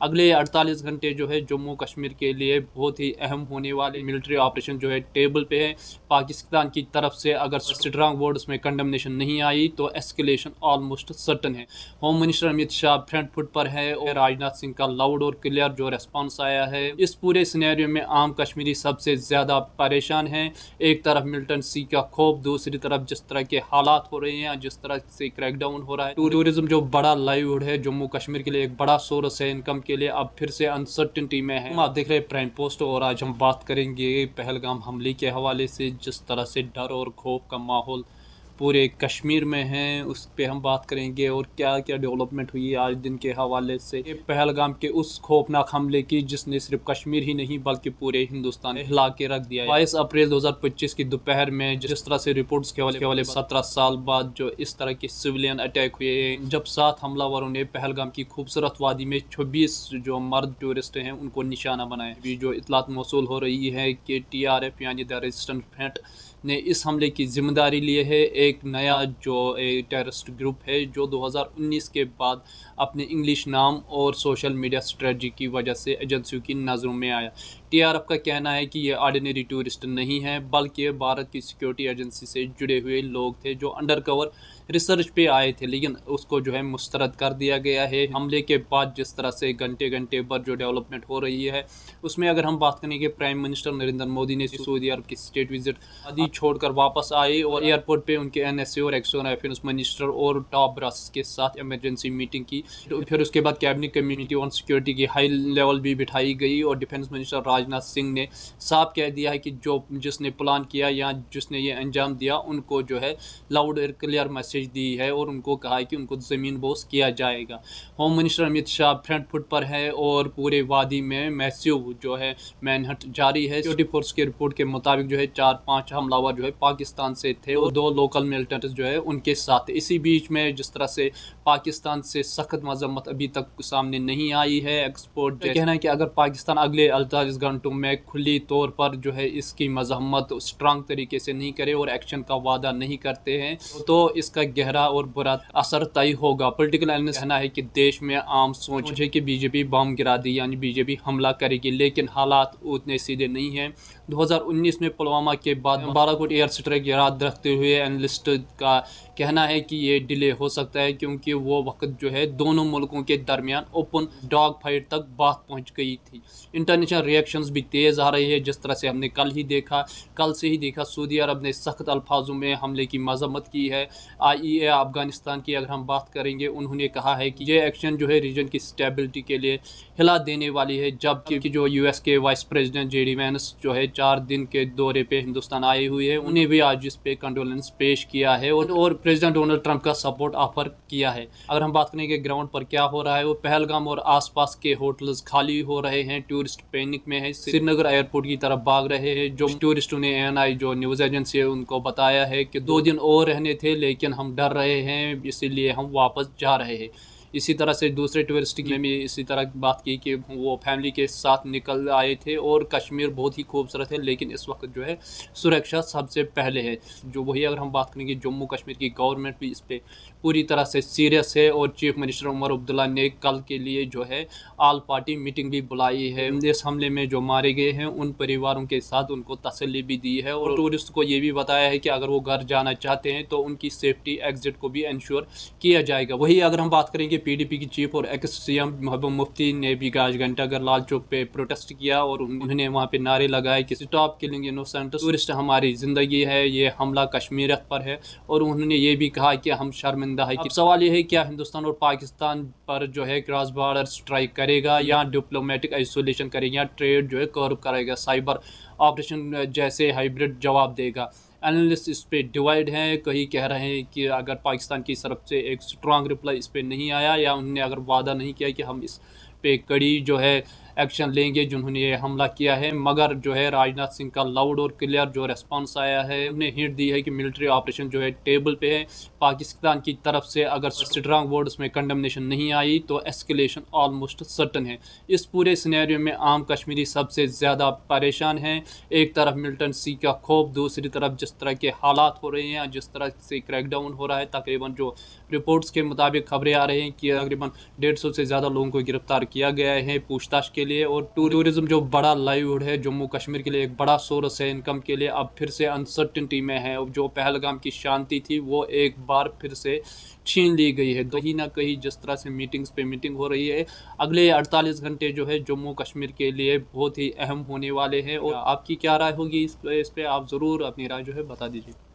अगले 48 घंटे जो है जम्मू कश्मीर के लिए बहुत ही अहम होने वाले मिलिट्री ऑपरेशन जो है टेबल पे है। पाकिस्तान की तरफ से अगर स्ट्रांग वर्ड्स में कंडमनेशन नहीं आई तो एस्केलेशन ऑलमोस्ट सर्टन है। Home minister Amit Shah front foot पर है और राजनाथ सिंह का लाउड और क्लियर जो रेस्पॉन्स आया है। इस पूरे सिनेरियो में आम कश्मीरी सबसे ज़्यादा परेशान हैं। एक तरफ मिलिटेंसी का खौफ, दूसरी तरफ जिस तरह के हालात हो रहे हैं, जिस तरह से क्रैकडाउन हो रहा है। टूरिज्म जो बड़ा लाइवलीहुड है जम्मू कश्मीर के लिए, एक बड़ा सोर्स है इनकम के लिए, अब फिर से अनसर्टिनिटी में है। आप देख रहे हैं प्राइम पोस्ट और आज हम बात करेंगे पहलगाम हमले के हवाले से। जिस तरह से डर और खौफ का माहौल पूरे कश्मीर में है उस पर हम बात करेंगे और क्या क्या डेवलपमेंट हुई आज दिन के हवाले से। पहलगाम के उस खौफनाक हमले की जिसने सिर्फ कश्मीर ही नहीं बल्कि पूरे हिंदुस्तान हिला के रख दिया है। 22 अप्रैल 2025 की दोपहर में जिस तरह से रिपोर्ट्स के हवाले 17 साल बाद जो इस तरह के सिविलियन अटैक हुए, जब 7 हमलावरों ने पहलगाम की खूबसूरत वादी में 26 जो मर्द टूरिस्ट हैं उनको निशाना बनाया। अभी जो इतलात मौसूल हो रही है कि TRF यानी द रेजिस्टेंस फ्रंट ने इस हमले की जिम्मेदारी ली है। एक नया जो टेररिस्ट ग्रुप है जो 2019 के बाद अपने इंग्लिश नाम और सोशल मीडिया स्ट्रेटजी की वजह से एजेंसियों की नज़रों में आया। TRF का कहना है कि ये ऑर्डिनरी टूरिस्ट नहीं है बल्कि भारत की सिक्योरिटी एजेंसी से जुड़े हुए लोग थे जो अंडर कवर रिसर्च पे आए थे, लेकिन उसको जो है मुस्तरद कर दिया गया है। हमले के बाद जिस तरह से घंटे घंटे पर जो डेवलपमेंट हो रही है उसमें अगर हम बात करें कि प्राइम मिनिस्टर नरेंद्र मोदी ने सऊदी अरब की स्टेट विजिट आदि छोड़कर वापस आए और एयरपोर्ट पे उनके NSA और एक्सटर्नल अफेयर्स मिनिस्टर और टॉप ब्रास के साथ इमरजेंसी मीटिंग की। फिर उसके बाद कैबिनेट कमेटी ऑन सिक्योरिटी की हाई लेवल भी बिठाई गई और डिफेंस मिनिस्टर राजनाथ सिंह ने साफ कह दिया है कि जो जिसने प्लान किया या जिसने ये अंजाम दिया उनको जो है लाउड और क्लियर मैसेज दी है और उनको कहा है कि उनको ज़मीन बोस किया जाएगा। Home minister Amit Shah front foot पर है और पूरे वादी में मैसिव जो है मैनहट जारी है। सिक्योरिटी फोर्स की रिपोर्ट के मुताबिक जो है 4-5 हमलावर जो है पाकिस्तान से थे और 2 लोकल मिलिटेंट्स जो है उनके साथ। इसी बीच में जिस तरह से पाकिस्तान से सख्त मजम्मत अभी तक सामने नहीं आई है। एक्सपोर्ट कहना है कि अगर पाकिस्तान अगले 48 घंटों में खुली तौर पर जो है इसकी मजम्मत स्ट्रांग तरीके से नहीं करे और एक्शन का वादा नहीं करते हैं तो इसका गहरा और बुरा असर तय होगा। पॉलिटिकल एनालिस्ट कहना है कि देश में आम सोच है कि बीजेपी बम गिरा दी यानी बीजेपी हमला करेगी, लेकिन हालात उतने सीधे नहीं हैं। 2019 में पुलवामा के बाद बालाकोट एयर स्ट्राइक याद रखते हुए एनालिस्ट का कहना है कि ये डिले हो सकता है क्योंकि वो वक्त जो है दोनों मुल्कों के दरमियान ओपन डॉग फाइट तक बात पहुंच गई थी। इंटरनेशनल रिएक्शंस भी तेज़ आ रही है जिस तरह से हमने कल से ही देखा सऊदी अरब ने सख्त अल्फाजों में हमले की मजम्मत की है। IEA अफगानिस्तान की अगर हम बात करेंगे उन्होंने कहा है कि ये एक्शन जो है रीजन की स्टेबिलिटी के लिए हिला देने वाली है, जबकि जो US के वाइस प्रेसिडेंट JD वैंस जो है 4 दिन के दौरे पे हिंदुस्तान आए हुए हैं, उन्हें भी आज इस पे कंडोलेंस पेश किया है और प्रेसिडेंट डोनाल्ड ट्रंप का सपोर्ट ऑफर किया है। अगर हम बात करेंगे ग्राउंड पर क्या हो रहा है, वो पहलगाम और आसपास के होटल्स खाली हो रहे हैं, टूरिस्ट पैनिक में है, श्रीनगर एयरपोर्ट की तरफ भाग रहे हैं। जो टूरिस्टों ने ANI जो न्यूज़ एजेंसी है उनको बताया है कि 2 दिन और रहने थे लेकिन हम डर रहे हैं इसीलिए हम वापस जा रहे हैं। इसी तरह से दूसरे टूरिस्ट ने भी इसी तरह की बात की कि वो फैमिली के साथ निकल आए थे और कश्मीर बहुत ही खूबसूरत है लेकिन इस वक्त जो है सुरक्षा सबसे पहले है। जो वही अगर हम बात करेंगे जम्मू कश्मीर की गवर्नमेंट भी इस पर पूरी तरह से सीरियस है और चीफ मिनिस्टर उमर अब्दुल्ला ने कल के लिए जो है ऑल पार्टी मीटिंग भी बुलाई है। इस हमले में जो मारे गए हैं उन परिवारों के साथ उनको तसल्ली भी दी है और टूरिस्ट को ये भी बताया है कि अगर वो घर जाना चाहते हैं तो उनकी सेफ्टी एग्जिट को भी इंश्योर किया जाएगा। वही अगर हम बात करेंगे PDP की चीफ और एक्स CM महबूब मुफ्ती ने भी आज घंटाघर लाल चौक पे प्रोटेस्ट किया और उन्होंने वहाँ पे नारे लगाए कि स्टॉप किलिंग इनोसेंट टूरिस्ट, हमारी ज़िंदगी है, ये हमला कश्मीरियत पर है। और उन्होंने ये भी कहा कि हम शर्मिंदा है। अब सवाल ये है क्या हिंदुस्तान और पाकिस्तान पर जो है क्रॉस बॉर्डर स्ट्राइक करेगा या डिप्लोमेटिक आइसोलेशन करेगा या ट्रेड जो है कर्व करेगा, साइबर ऑपरेशन जैसे हाइब्रिड जवाब देगा। एनालिस्ट इस पे डिवाइड हैं। कई कह रहे हैं कि अगर पाकिस्तान की तरफ से एक स्ट्रांग रिप्लाई इस पे नहीं आया या उन्होंने अगर वादा नहीं किया कि हम इस पे कड़ी जो है एक्शन लेंगे जिन्होंने ये हमला किया है, मगर जो है राजनाथ सिंह का लाउड और क्लियर जो रेस्पॉन्स आया है उन्हें हिंट दी है कि मिलिट्री ऑपरेशन जो है टेबल पे है। पाकिस्तान की तरफ से अगर स्ट्रांग वर्ड्स में कंडमनेशन नहीं आई तो एस्केलेशन ऑलमोस्ट सर्टन है। इस पूरे सिनेरियो में आम कश्मीरी सबसे ज़्यादा परेशान हैं। एक तरफ मिलिटेंसी का खौफ, दूसरी तरफ जिस तरह के हालात हो रहे हैं, जिस तरह से क्रैकडाउन हो रहा है, तकरीबन जो रिपोर्ट्स के मुताबिक खबरें आ रही हैं कि तकरीबन 150 से ज़्यादा लोगों को गिरफ्तार किया गया है पूछताछ के लिए। और टूरिज्म जो बड़ा लाइवलीहुड है जम्मू कश्मीर के लिए, एक बड़ा सोर्स है इनकम के लिए, अब फिर से अनसर्टिनिटी में है। जो पहलगाम की शांति थी वो एक बार फिर से छीन ली गई है। कहीं ना कहीं जिस तरह से मीटिंग्स पे मीटिंग हो रही है, अगले 48 घंटे जो है जम्मू कश्मीर के लिए बहुत ही अहम होने वाले हैं। और आपकी क्या राय होगी इस पे आप ज़रूर अपनी राय जो है बता दीजिए।